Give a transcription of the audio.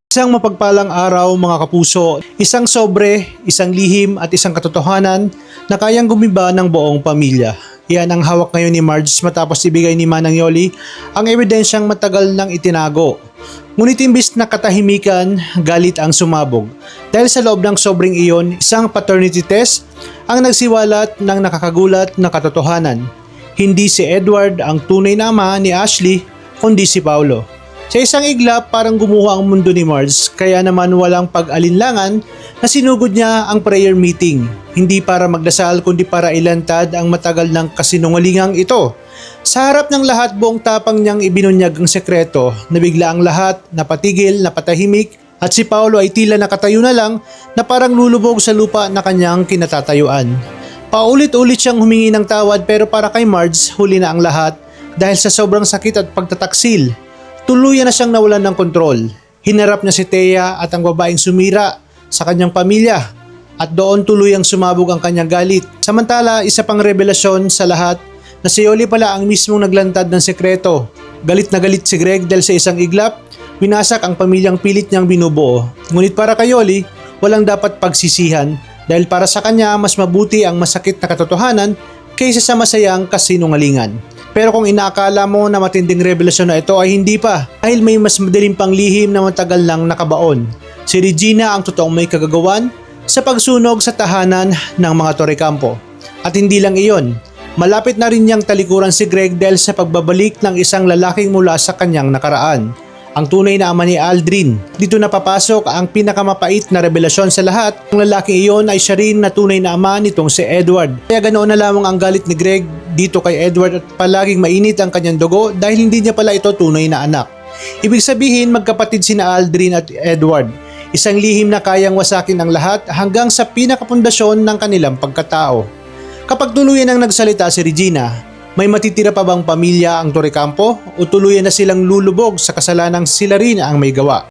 Isang mapagpalang araw mga kapuso, isang sobre, isang lihim at isang katotohanan na kayang gumiba ng buong pamilya. Yan ang hawak ngayon ni Marge matapos ibigay ni Manang Yoli ang ebidensyang matagal nang itinago. Ngunit imbis na katahimikan, galit ang sumabog. Dahil sa loob ng sobreng iyon, isang paternity test ang nagsiwalat ng nakakagulat na katotohanan. Hindi si Edward ang tunay na ama ni Ashley, kundi si Paulo. Sa isang iglap, parang gumuho ang mundo ni Marge, kaya naman walang pag-alinlangan na sinugod niya ang prayer meeting. Hindi para magdasal kundi para ilantad ang matagal ng kasinungalingang ito. Sa harap ng lahat, buong tapang niyang ibinunyag ang sekreto na bigla ang lahat napatigil, napatahimik at si Paulo ay tila nakatayo na lang na parang lulubog sa lupa na kanyang kinatatayuan. Paulit-ulit siyang humingi ng tawad pero para kay Marge, huli na ang lahat dahil sa sobrang sakit at pagtataksil. Tuluyan na siyang nawalan ng kontrol. Hinarap niya si Thea at ang babaeng sumira sa kanyang pamilya at doon tuluyang sumabog ang kanyang galit. Samantala, isa pang revelasyon sa lahat na si Yoli pala ang mismong naglantad ng sekreto. Galit na galit si Greg dahil sa isang iglap, winasak ang pamilyang pilit niyang binubuo. Ngunit para kay Yoli, walang dapat pagsisihan dahil para sa kanya mas mabuti ang masakit na katotohanan kaysa sa masayang kasinungalingan. Pero kung inaakala mo na matinding revelasyon na ito ay hindi pa dahil may mas madilim pang lihim na matagal lang nakabaon. Si Regina ang totoong may kagagawan sa pagsunog sa tahanan ng mga Torrecampo. At hindi lang iyon, malapit na rin niyang talikuran si Greg dahil sa pagbabalik ng isang lalaking mula sa kanyang nakaraan. Ang tunay na ama ni Aldrin. Dito na papasok ang pinakamapait na revelasyon sa lahat. Ang lalaking iyon ay siya rin na tunay na ama nitong si Edward. Kaya ganoon na lamang ang galit ni Greg dito kay Edward at palaging mainit ang kanyang dugo dahil hindi niya pala ito tunay na anak. Ibig sabihin magkapatid sina Aldrin at Edward. Isang lihim na kayang wasakin ang lahat hanggang sa pinakapundasyon ng kanilang pagkatao. Kapag tuluyan ang nagsalita si Regina, may matitira pa bang pamilya ang Torrecampo o tuluyan na silang lulubog sa kasalanang sila rin ang may gawa?